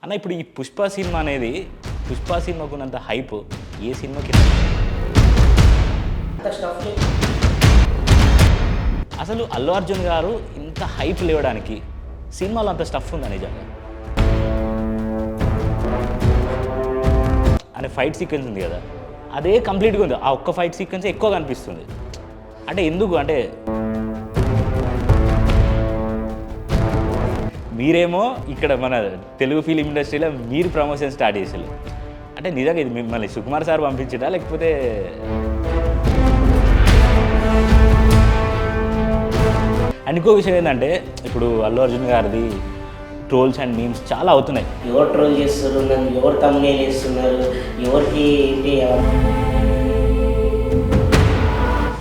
అన్న ఇప్పుడు ఈ పుష్ప సినిమా అనేది పుష్ప సినిమాకు ఉన్నంత హైప్ ఏ సినిమాకి అసలు అల్లు అర్జున్ గారు ఇంత హైప్ లేవడానికి సినిమాలో అంత స్టఫ్ ఉందా నిజంగా? అంటే ఫైట్ సీక్వెన్స్ ఉంది కదా, అదే కంప్లీట్గా ఉంది. ఆ ఒక్క ఫైట్ సీక్వెన్స్ ఎక్కువ కనిపిస్తుంది. అంటే ఎందుకు అంటే మీరేమో ఇక్కడ మన తెలుగు ఫిలిం ఇండస్ట్రీలో మీరు ప్రమోషన్ స్టార్ట్ చేసారు. అంటే నిజంగా ఇది మిమ్మల్ని సుకుమార్ సార్ పంపించడా లేకపోతే? అండ్ ఇంకో విషయం ఏంటంటే ఇప్పుడు అల్లు అర్జున్ గారిది ట్రోల్స్ అండ్ మీమ్స్ చాలా అవుతున్నాయి. ఎవరు ట్రోల్ చేస్తున్నారు, నన్ను ఎవరు తమ్మునేలు చేస్తున్నారు, ఎవరికి ఏంటి?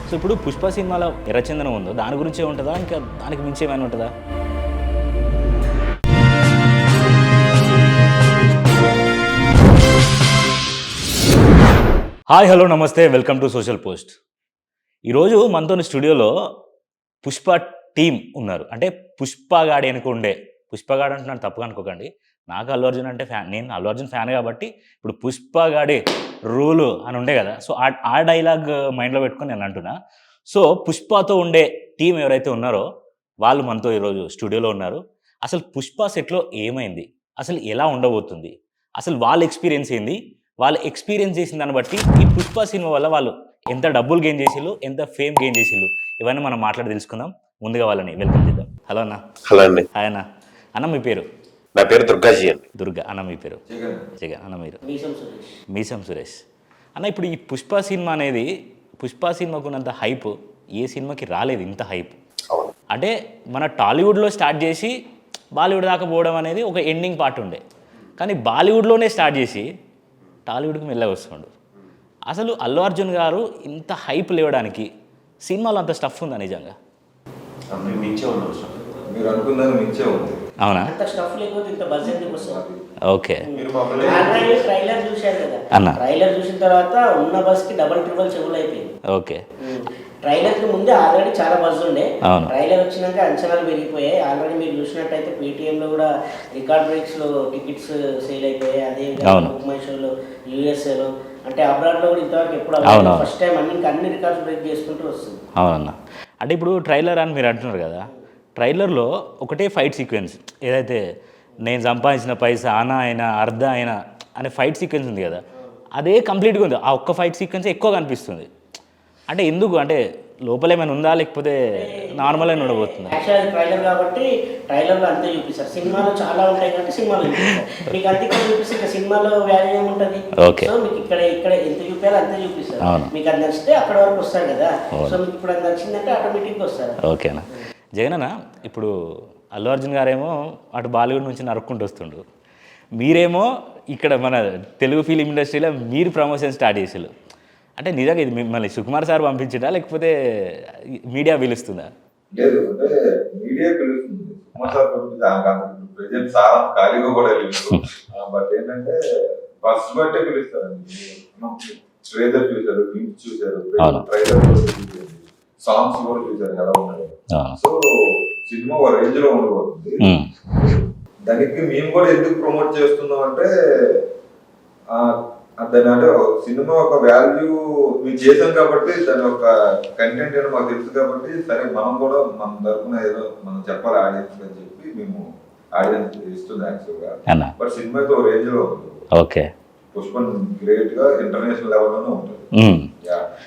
సో ఇప్పుడు పుష్ప సినిమాలో ఎర్రచందనం ఉందో దాని గురించే ఉంటుందా, ఇంకా దానికి మించి ఏమైనా ఉంటుందా? హాయ్, హలో, నమస్తే, వెల్కమ్ టు సోషల్ పోస్ట్. ఈరోజు మనతో స్టూడియోలో పుష్ప టీం ఉన్నారు. అంటే పుష్పగాడి అనుకుండే, పుష్పగాడు అంటున్నాను తప్పుగా అనుకోకండి. నాకు అల్లు అర్జున్ అంటే ఫ్యాన్, నేను అల్లు అర్జున్ ఫ్యాన్ కాబట్టి ఇప్పుడు పుష్పగాడి రూలు అని ఉండే కదా, సో ఆ డైలాగ్ మైండ్లో పెట్టుకొని నేను అంటున్నా. సో పుష్పతో ఉండే టీం ఎవరైతే ఉన్నారో వాళ్ళు మనతో ఈరోజు స్టూడియోలో ఉన్నారు. అసలు పుష్ప సెట్లో ఏమైంది, అసలు ఎలా ఉండబోతుంది, అసలు వాళ్ళ ఎక్స్పీరియన్స్ ఏంది, వాళ్ళు ఎక్స్పీరియన్స్ చేసిన దాన్ని బట్టి ఈ పుష్ప సినిమా వల్ల వాళ్ళు ఎంత డబ్బులు గెయిన్ చేసిళ్ళు, ఎంత ఫేమ్ గెయిన్ చేసిళ్ళు, ఇవన్నీ మనం మాట్లాడి తెలుసుకుందాం. ముందుగా వాళ్ళని వెల్కమ్ చేద్దాం. హలో అన్న. హలో అండి. హాయ్ అన్న. అన్న మీ పేరు? నా పేరు దుర్గాజీ అండి. దుర్గా. అన్న మీ పేరు? జగన్. అన్న మీరు? మీసం సురేష్. అన్న ఇప్పుడు ఈ పుష్ప సినిమా అనేది పుష్ప సినిమాకు ఉన్నంత హైప్ ఏ సినిమాకి రాలేదు, ఇంత హైప్. అంటే మన టాలీవుడ్లో స్టార్ట్ చేసి బాలీవుడ్ దాకా పోవడం అనేది ఒక ఎండింగ్ పార్ట్ ఉండే, కానీ బాలీవుడ్లోనే స్టార్ట్ చేసి టాలీవుడ్కి మెల్లగా వస్తుండు. అసలు అల్లు అర్జున్ గారు ఇంత హైప్ లేవడానికి సినిమాలో అంత స్టఫ్ ఉందా నిజంగా? మీరు అనుకున్నది మించే ఉంది. అవునా? అంత స్టఫ్ లేకపోతే ఇంత బజ్ ఎందుకు వస్తుంది? ఓకే. ఆల్రెడీ ట్రైలర్ చూశారు కదా అన్న. ట్రైలర్ చూసిన తర్వాత ఉన్న బస్ కి డబల్ ట్రిపుల్ చెవులు అయిపోయింది. ఓకే. ట్రైలర్ కి ముందే ఆల్రెడీ చాలా బజ్ ఉండే, అవును. ట్రైలర్ వచ్చినాక అంచనాలు పెరిగిపోయాయి. ఆల్రెడీ మీరు చూసినట్టయితే పేటిఎం లో కూడా రికార్డ్ బ్రేక్స్ లో టికెట్స్ సేల్ అయిపోయాయి. అదే బుక్ మై షోలో, యూఎస్ఏ లో, అంటే అబ్రాడ్ లో కూడా ఇంతవరకు ఎప్పుడు ఫస్ట్ టైం అన్ని రికార్డ్స్ బ్రేక్ చేసుకుంటూ వస్తుంది. అవునన్నా. అంటే ఇప్పుడు ట్రైలర్ అని మీరు అంటున్నారు కదా, ట్రైలర్లో ఒకటే ఫైట్ సీక్వెన్స్, ఏదైతే నేను సంపాదించిన పైసా ఆనా అయినా అర్ధ అయినా అనే ఫైట్ సీక్వెన్స్ ఉంది కదా, అదే కంప్లీట్గా ఉంది. ఆ ఒక్క ఫైట్ సీక్వెన్స్ ఎక్కువ కనిపిస్తుంది. అంటే ఎందుకు అంటే లోపల ఏమైనా ఉందా లేకపోతే నార్మల్ అయినా ఉండబోతుందా? యాక్చువల్ ట్రైలర్ కాబట్టి ట్రైలర్లో అంతే చూపిస్తారు. సినిమాలో చాలా ఉంటాయి కాబట్టి సినిమాలో చూపిస్తారు. మీకు అంతే చూపిస్తే ఇక సినిమాలో వాల్యూ ఏముంటుంది? సో మీకు ఇక్కడ ఎంత చూపించాలో అంతే చూపిస్తారు. మీకు అది నచ్చితే అక్కడ వరకు వస్తారు కదా, సో మీకు ఇప్పుడు అది నచ్చిందంటే ఆటోమేటిక్గా వస్తారు. ఓకేనా. జగన్ అన్న, ఇప్పుడు అల్లు అర్జున్ గారేమో అటు బాలీవుడ్ నుంచి నరుక్కుంటూ వస్తుండ్రు, మీరేమో ఇక్కడ మన తెలుగు ఫిలిం ఇండస్ట్రీలో మీరు ప్రమోషన్ స్టార్ట్ చేసారు. అంటే నిజంగా ఇది మిమ్మల్ని సుకుమార్ సార్ పంపించడా లేకపోతే మీడియా పిలుస్తుందా? లేదు, అంటే మీడియా పిలుస్తుంది. సుకుమార్ సార్ పంపిస్తుంది. ప్రెజెంట్ సార్ ఖాళీగా కూడా లేదు. బట్ ఏంటంటే ఫస్ట్ బట్టే పిలుస్తారండి. ట్రైలర్ చూశారు, లింక్ చూశారు, ట్రైలర్ చూశారు, సాంగ్స్ కూడా చూశారు ఎలా ఉన్నాయి. సో సినిమా ఒక రేంజ్ లో ఉండబోతుంది. దానికి మేము కూడా ఎందుకు ప్రమోట్ చేస్తున్నాం అంటే దాని అంటే సినిమా ఒక వాల్యూ మేము చేసాం కాబట్టి దాని ఒక కంటెంట్ ఏదో మాకు తెలుసు కాబట్టి సరే మనం కూడా మన తరఫున ఏదో మనం చెప్పాలి ఆడియన్స్ అని చెప్పి మేము ఆడియన్స్ ఇస్తుంది యాక్చువల్గా. బట్ సినిమా అయితే ఒక రేంజ్ లో ఉంటుంది. ఓకే. పుష్పన్ గ్రేట్ గా ఇంటర్నేషనల్ లెవెల్లోనే ఉంటుంది.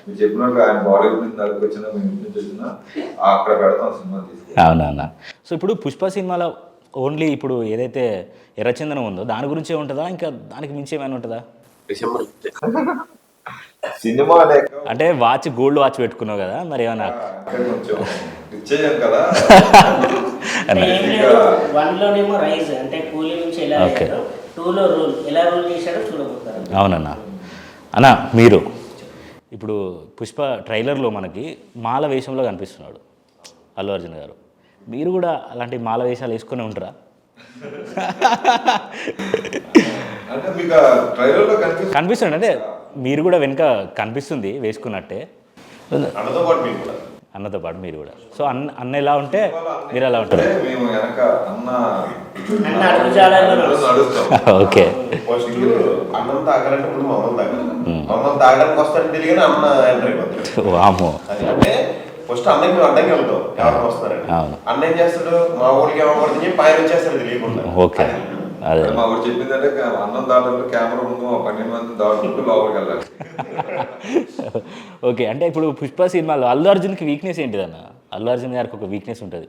మీరు చెప్పినట్టు ఆయన బాలీవుడ్ నుంచి నలుగురు వచ్చినా మేము ఇంటి నుంచి వచ్చినా అక్కడ పెడతాం సినిమా తీసుకు. అవునా. సో ఇప్పుడు పుష్ప సినిమాలో ఓన్లీ ఇప్పుడు ఏదైతే ఎర్రచందనం ఉందో దాని గురించే ఉంటుందా, ఇంకా దానికి మించి ఏమైనా ఉంటుందా? సినిమా అంటే వాచ్, గోల్డ్ వాచ్ పెట్టుకున్నావు కదా, మరి ఏమన్నా కొంచెం రిచ్ అయ్యాం కదా. వన్ లోనేమో రైజ్ అంటే కూలీ నుంచి ఎలా అయ్యారో, టూలో రూల్ ఎలా రూల్ చేశాడో చూడబోతారు. అవునన్నా. అన్న మీరు ఇప్పుడు పుష్ప ట్రైలర్లో మనకి మాల వేషంలో కనిపిస్తున్నాడు అల్లు అర్జున్ గారు. మీరు కూడా అలాంటి మాల వేషాలు వేసుకుని ఉంటారా? కనిపిస్తుంది అంటే మీరు కూడా వెనుక కనిపిస్తుంది వేసుకున్నట్టే. అన్నతో పాటు మీరు కూడా. సో అన్న ఎలా ఉంటే మీరు ఎలా ఉంటారు? మేము వెనక అన్న నడుస్తాం. ఓకే. ఫస్ట్ అన్నం తాగాలంటే ముందు మమ్మల్ని తాగాలి. మమ్మల్ని తాగడానికి వస్తారని తెలియని అన్న ఎంటర్ అయిపోతాడు. వామో. అంటే ఫస్ట్ అన్నకి మేము అడ్డంగా వెళ్తాం ఎవరైనా వస్తారని. అన్న ఏం చేస్తాడు, మా ఊరికి ఏమవుతుందని చెప్పి ఆయన వచ్చేస్తాడు తెలియకుండా. ఓకే. అదే మా ఊరు చెప్పిందంటే అన్నం దాటంలో కెమెరా ముందు 12 మంది దాటుకుంటూ లోపలికి వెళ్ళాలి. ఓకే. అంటే ఇప్పుడు పుష్ప సినిమాలో అల్లు అర్జున్కి వీక్నెస్ ఏంటిదన్న? అల్లు అర్జున్ గారికి ఒక వీక్నెస్ ఉంటుంది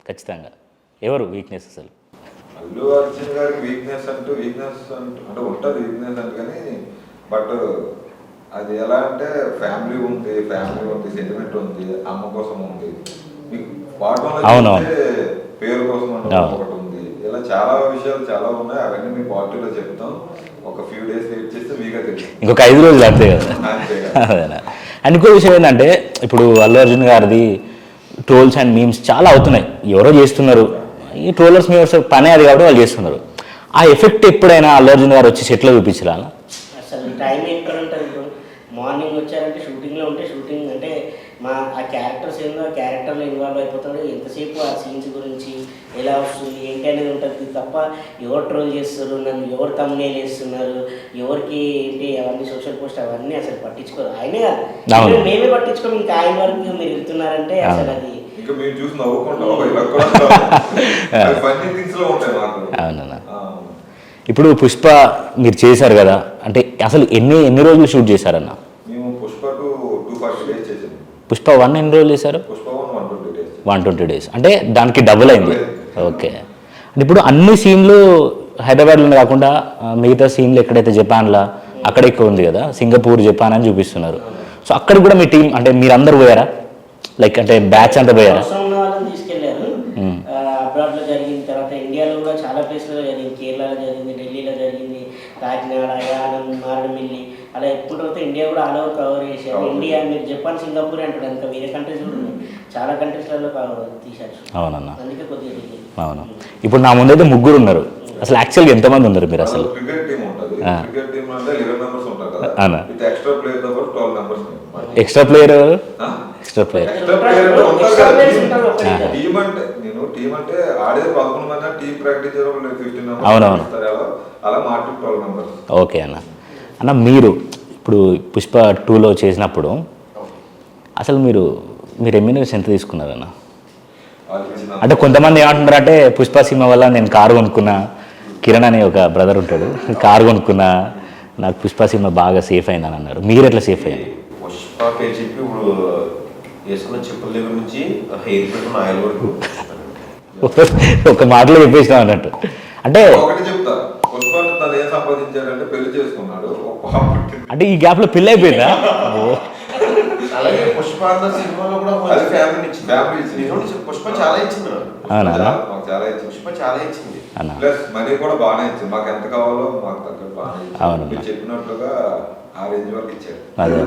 ఖచ్చితంగా. ఎవరు వీక్నెస్ అసలు? అల్లు అర్జున్ గారికి వీక్నెస్ అంటే ఉంటుంది వీక్నెస్ అంటే, కానీ బట్ అది ఎలా అంటే ఫ్యామిలీ ఉంది, సెంటిమెంట్ ఉంది, అమ్మ కోసం ఉంది, మీకు పాటలో పేరు కోసం ఒకటి ఉంది, ఇలా చాలా విషయాలు చాలా ఉన్నాయి. అవన్నీ మీ పార్టీలో చెప్తాం. ఒక ఫ్యూ డేస్ వెయిట్ చేస్తే మీకే తెలుసు. ఇంకొక 5 రోజులు అంతే కదా. అదేనా. అండ్ ఇంకో విషయం ఏంటంటే ఇప్పుడు అల్లు అర్జున్ గారిది ట్రోల్స్ అండ్ మీమ్స్ చాలా అవుతున్నాయి. ఎవరో చేస్తున్నారు, ఈ ట్రోలర్స్ మీమ్స్ పనే అది కాబట్టి వాళ్ళు చేస్తున్నారు. ఆ ఎఫెక్ట్ ఎప్పుడైనా అల్లు అర్జున్ గారు వచ్చి సెట్లో చూపించరా? అసలు టైం ఎక్కడ ఉంటుంది ఇప్పుడు? మార్నింగ్ వచ్చారంటే షూటింగ్లో ఉంటే షూటింగ్ అంటే ఆ క్యారెక్టర్స్ ఏందో ఆ క్యారెక్టర్లో ఇన్వాల్వ్ అయిపోతాడు. ఎంతసేపు ఆ సీన్స్ గురించి ఎలా వస్తుంది ఏంటి అనేది ఉంటుంది తప్ప ఎవరు ట్రోల్ చేస్తారు, నన్ను ఎవరు తమ్మునేలు వేస్తున్నారు, ఎవరికి ఏంటి అవన్నీ సోషల్ పోస్ట్ అవన్నీ అసలు పట్టించుకోరు. ఆయనే కాదు మేమే పట్టించుకోము. ఇంకా ఆయన వరకు మీరు వెళ్తున్నారంటే అసలు అది ఇంకా మీరు చూసి నవ్వుకుంటాం. అవునన్నా. ఇప్పుడు పుష్ప మీరు చేశారు కదా, అంటే అసలు ఎన్ని రోజులు షూట్ చేశారన్న? మేము పుష్ప 240 days చేసాము. పుష్ప 1 ఎన్ని రోజులు చేశారు? పుష్ప 120 days. 120 days అంటే దానికి డబుల్ అయింది. ఓకే. అంటే ఇప్పుడు అన్ని సీన్లు హైదరాబాద్లో కాకుండా మిగతా సీన్లు ఎక్కడైతే జపాన్లో అక్కడ ఎక్కువ ఉంది కదా, సింగపూర్, జపాన్ అని చూపిస్తున్నారు. సో అక్కడ కూడా మీ టీం అంటే మీరందరూ పోయారా? లైక్ అంటే బ్యాచ్ అంతా పోయారా? తీసుకెళ్లారు. అబ్రాడ్లో జరిగిన తర్వాత ఇండియాలో కూడా చాలా ప్లేస్లలో జరిగింది. కేరళలో జరిగింది, ఢిల్లీలో జరిగింది, కాకినాడ, యానం, మారేడుమిల్లి, అలా ఎప్పుడు తర్వాత ఇండియా కూడా ఆల్ ఓవర్ కవర్ చేశారు. ఇండియా మీరు జపాన్, సింగపూర్ అంటారు, ఇంకా వేరే కంట్రీస్ కూడా ఉన్నాయి. చాలా కంట్రీస్లలో తీశారు. అవునన్నా. అందుకే కొద్దిగా అవును. ఇప్పుడు నా ముందైతే 3 ఉన్నారు. అసలు యాక్చువల్గా ఎంతమంది ఉన్నారు మీరు అసలు? క్రికెట్ టీం ఉంటుంది. క్రికెట్ టీం అంటే 11 members ఉంటారు కదా. విత్ ఎక్స్ట్రా ప్లేయర్ తో 12 members. ఎక్స్ట్రా ప్లేయర్ టీం అంటే ఆడేది 11 మంది, టీం ప్రాక్టీస్ 15 members. అవునవును. అలా మార్చి 12 members. ఓకే అన్న మీరు ఇప్పుడు పుష్ప 2లో చేసినప్పుడు అసలు మీరు రెమ్యూనరేషన్ ఎంత తీసుకున్నారన్న? అంటే కొంతమంది ఏమంటున్నారు అంటే పుష్ప సినిమా వల్ల నేను కారు కొనుక్కున్నా, కిరణ్ అనే ఒక బ్రదర్ ఉంటాడు, కారు కొనుక్కున్నా, నాకు పుష్ప సినిమా బాగా సేఫ్ అయిందని అన్నారు. మీరు ఎట్లా సేఫ్ అయ్యారు? పుష్ప పేరు చెప్పి ఇప్పుడు వేసుకున్న చెప్పుల దగ్గర నుంచి హెయిర్ పెట్టిన ఆయిల్ వరకు ఒక మాటలో చెప్పేసినాం అన్నట్టు. అంటే ఒకటి చెప్తా, పుష్ప తను ఏం సంపాదించాడంటే పెళ్లి చేసుకున్నాడు. అంటే ఈ గ్యాప్ లో పెళ్లి అయిపోయిందా? అలాగే పుష్ప అన్న సినిమాలో కూడా మంచి ఫ్యామిలీ ఇచ్చింది. పుష్ప చాలా ఇచ్చింది. చాలా ఇచ్చింది. పుష్ప చాలా ఇచ్చింది. ప్లస్ మనీ కూడా బాగానే ఇచ్చింది. మాకు ఎంత కావాలో మాకు తగ్గట్టు బాగానే ఇచ్చింది. చెప్పినట్లుగా ఆ రేంజ్ వరకు ఇచ్చాడు. అదే